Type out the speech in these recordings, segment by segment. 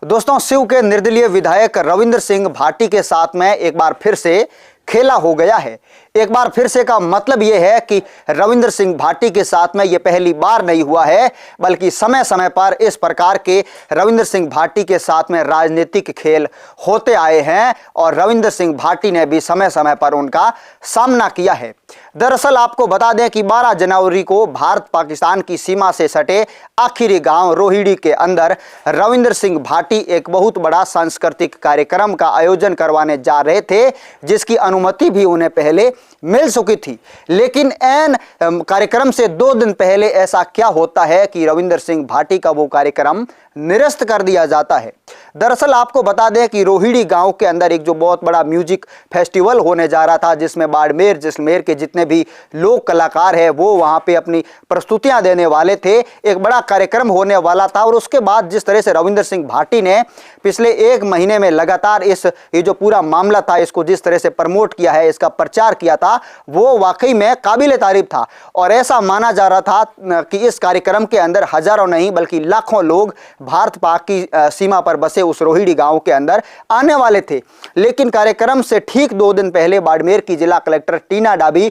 दोस्तों, शिव के निर्दलीय विधायक रविंद्र सिंह भाटी के साथ में एक बार फिर से खेला हो गया है। एक बार फिर से का मतलब यह है कि रविंद्र सिंह भाटी के साथ में यह पहली बार नहीं हुआ है, बल्कि समय समय पर इस प्रकार के रविंद्र सिंह भाटी के साथ में राजनीतिक खेल होते आए हैं और रविंद्र सिंह भाटी ने भी समय समय पर उनका सामना किया है। दरअसल आपको बता दें कि 12 जनवरी को भारत पाकिस्तान की सीमा से सटे आखिरी गांव रोहिड़ी के अंदर रविंद्र सिंह भाटी एक बहुत बड़ा सांस्कृतिक कार्यक्रम का आयोजन करवाने जा रहे थे, जिसकी अनुमति भी उन्हें पहले मिल चुकी थी। लेकिन ऐन कार्यक्रम से 2 दिन पहले ऐसा क्या होता है कि रविंद्र सिंह भाटी का वो कार्यक्रम निरस्त कर दिया जाता है। दरअसल आपको बता दें कि रोहिड़ी गांव के अंदर एक जो बहुत बड़ा म्यूजिक फेस्टिवल होने जा रहा था, जिसमें बाड़मेर जैसलमेर के जितने भी लोक कलाकार हैं वो वहां पे अपनी प्रस्तुतियां देने वाले थे। एक बड़ा कार्यक्रम होने वाला था और उसके बाद जिस तरह से रविंद्र सिंह भाटी ने पिछले 1 महीने में लगातार ये जो पूरा मामला था इसको जिस तरह से प्रमोट किया है, इसका प्रचार किया था, वो वाकई में काबिले तारीफ था। और ऐसा माना जा रहा था कि इस कार्यक्रम के अंदर हजारों नहीं बल्कि लाखों लोग भारत पाक की सीमा पर बसे उस रोहिड़ी गांव के अंदर आने वाले थे। लेकिन कार्यक्रम से ठीक 2 दिन पहले बाड़मेर की जिला कलेक्टर टीना डाबी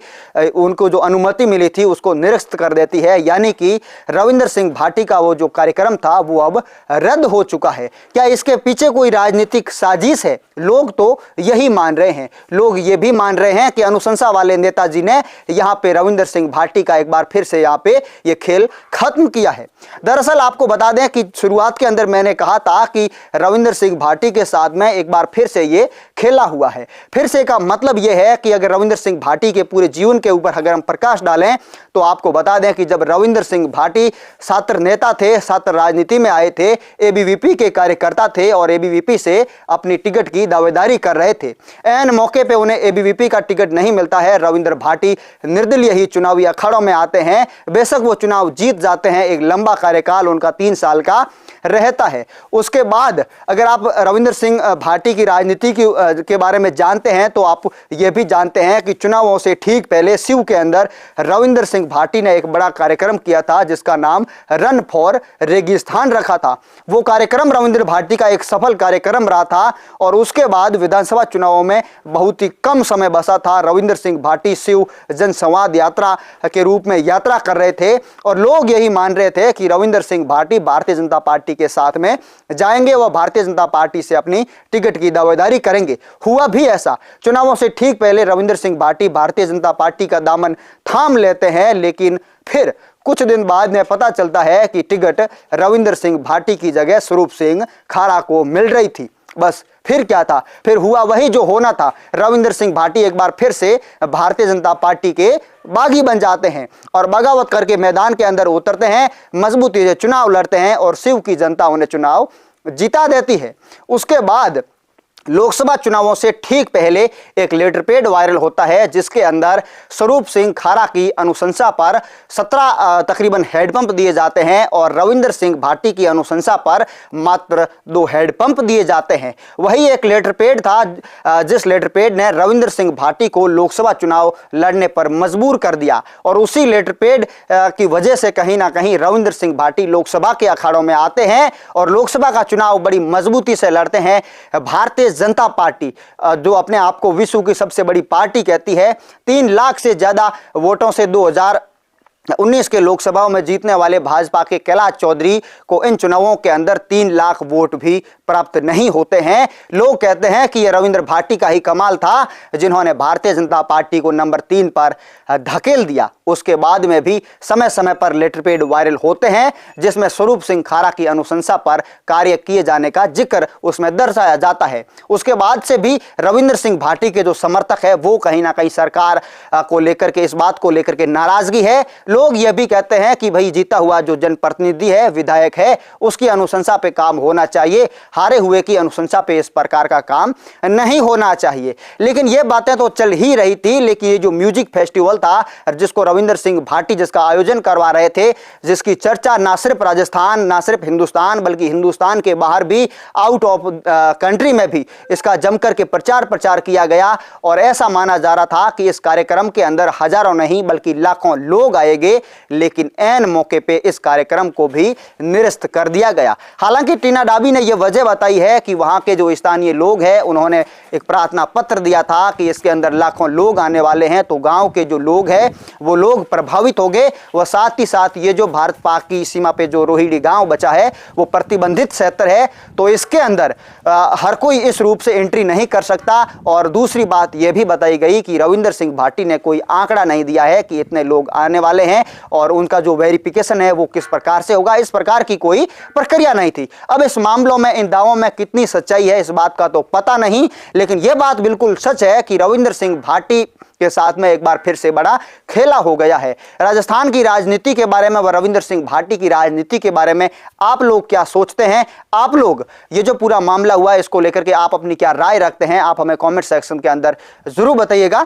उनको जो अनुमति मिली थी उसको निरस्त कर देती है, यानी कि रविंद्र सिंह भाटी का वो जो कार्यक्रम था वो अब रद्द हो चुका है। क्या इसके पीछे कोई राजनीतिक साजिश है? लोग तो यही मान रहे हैं। लोग ये भी मान रहे हैं कि अनुशंसा वाले नेताजी ने यहां पे रविंद्र सिंह भाटी का एक बार फिर से यहां पे ये खेल खत्म किया है। दरअसल आपको बता दें कि शुरुआत के अंदर मैंने कहा था कि रविंद्र सिंह भाटी के साथ में एक बार फिर से ये खेला हुआ है। फिर से का मतलब यह है कि अगर रविंद्र सिंह भाटी के पूरे जीवन के ऊपर अगर हम प्रकाश डालें तो आपको बता दें कि जब रविंद्र सिंह भाटी छात्र नेता थे, छात्र राजनीति में आए थे, एबीवीपी के कार्यकर्ता थे और एबीवीपी से अपनी टिकट की दावेदारी कर रहे थे। ऐन मौके पे उन्हें एबीवीपी का टिकट नहीं मिलता है। रविंद्र भाटी निर्दलीय ही चुनावी अखाड़ों में आते हैं। बेशक वो चुनाव जीत जाते हैं, एक लंबा कार्यकाल उनका 3 साल का रहता है। उसके बाद अगर आप रविंद्र सिंह भाटी की राजनीति के बारे में जानते हैं तो आप ये भी जानते हैं कि चुनावों से ठीक पहले शिव के अंदर रविंद्र सिंह भाटी ने एक बड़ा कार्यक्रम किया था जिसका नाम रन फॉर रेगिस्तान रखा था। वो कार्यक्रम रविंद्र भाटी का एक सफल कार्यक्रम रहा था और उसके बाद विधानसभा चुनावों में बहुत ही कम समय बचा था। रविंद्र सिंह भाटी शिव जनसंवाद यात्रा के रूप में यात्रा कर रहे थे और लोग यही मान रहे थे कि रविंद्र सिंह भाटी भारतीय जनता पार्टी के साथ में जाएंगे, वह भारतीय जनता पार्टी से अपनी टिकट की दावेदारी करेंगे। हुआ भी ऐसा। चुनावों से ठीक पहले रविंद्र सिंह भाटी भारतीय जनता पार्टी का दामन थाम लेते हैं, लेकिन फिर कुछ दिन बाद में पता चलता है कि टिकट रविंद्र सिंह भाटी की जगह स्वरूप सिंह खारा को मिल रही थी। बस फिर क्या था? फिर हुआ वही जो होना था। रविंद्र सिंह भाटी एक बार फिर से भारतीय जनता पार्टी के बागी बन जाते हैं और बगावत करके मैदान के अंदर उतरते हैं, मजबूती से चुनाव लड़ते हैं और शिव की जनता उन्हें चुनाव जिता देती है। उसके बाद लोकसभा चुनावों से ठीक पहले एक लेटर पैड वायरल होता है जिसके अंदर स्वरूप सिंह खारा की अनुशंसा पर 17 तकरीबन हैंडपंप दिए जाते हैं और रविंद्र सिंह भाटी की अनुशंसा पर मात्र 2 हैंडपंप दिए जाते हैं। वही एक लेटर पैड था जिस लेटर पैड ने रविंद्र सिंह भाटी को लोकसभा चुनाव लड़ने पर मजबूर कर दिया और उसी लेटर पैड की वजह से कहीं ना कहीं रविंद्र सिंह भाटी लोकसभा के अखाड़ों में आते हैं और लोकसभा का चुनाव बड़ी मजबूती से लड़ते हैं। भारतीय जनता पार्टी जो अपने आप को विश्व की सबसे बड़ी पार्टी कहती है, 3 लाख से ज्यादा वोटों से 2019 के लोकसभाओं में जीतने वाले भाजपा के कैलाश चौधरी को इन चुनावों के अंदर 3 लाख वोट भी प्राप्त नहीं होते हैं। लोग कहते हैं कि यह रविंद्र भाटी का ही कमाल था जिन्होंने भारतीय जनता पार्टी को नंबर 3 पर धकेल दिया। उसके बाद में भी समय समय पर लेटर पैड वायरल होते हैं जिसमें स्वरूप सिंह खारा की अनुशंसा पर कार्य किए जाने का जिक्र उसमें दर्शाया जाता है। उसके बाद से भी रविंद्र सिंह भाटी के जो समर्थक है वो कहीं ना कहीं सरकार को लेकर के, इस बात को लेकर के नाराजगी है। लोग यह भी कहते हैं कि भाई जीता हुआ जो जनप्रतिनिधि है, विधायक है, उसकी अनुशंसा पे काम होना चाहिए, हारे हुए की अनुशंसा पे इस प्रकार का काम नहीं होना चाहिए। लेकिन ये बातें तो चल ही रही थी, लेकिन ये जो म्यूजिक फेस्टिवल था जिसको रविंद्र सिंह भाटी जिसका आयोजन करवा रहे थे, जिसकी चर्चा ना सिर्फ राजस्थान ना सिर्फ हिंदुस्तान बल्कि हिंदुस्तान के बाहर भी, आउट ऑफ कंट्री में भी इसका जमकर के प्रचार किया गया और ऐसा माना जा रहा था कि इस कार्यक्रम के अंदर हजारों नहीं बल्कि लाखों लोग आएंगे लगे, लेकिन ऐन मौके पे इस कार्यक्रम को भी निरस्त कर दिया गया। हालांकि टीना डाबी ने यह वजह बताई है कि वहां के जो स्थानीय लोग हैं उन्होंने एक प्रार्थना पत्र दिया था कि इसके अंदर लाखों लोग आने वाले हैं, तो गांव के जो लोग हैं वो लोग प्रभावित हो गए। वह साथ ही साथ ये जो भारत पाक की सीमा पे जो रोहिणी गांव बचा है वो प्रतिबंधित क्षेत्र है, तो इसके अंदर हर कोई इस रूप से एंट्री नहीं कर सकता। और दूसरी बात यह भी बताई गई कि रविंदर सिंह भाटी ने कोई आंकड़ा नहीं दिया है कि इतने लोग आने वाले हैं और उनका जो वेरिफिकेशन है वो किस प्रकार से होगा, इस प्रकार की कोई प्रक्रिया नहीं थी। अब इस मामलों में, इन दावों में कितनी सच्चाई है इस बात का तो पता नहीं, लेकिन यह बात बिल्कुल सच है कि रविंदर सिंह भाटी के साथ में एक बार फिर से बड़ा खेला हो गया है। राजस्थान की राजनीति के बारे में व रविंदर सिंह भाटी की राजनीति के बारे में आप लोग क्या सोचते हैं? आप लोग ये जो पूरा मामला हुआ है इसको लेकर के आप अपनी क्या राय रखते हैं? आप हमें कमेंट सेक्शन के अंदर जरूर बताइएगा।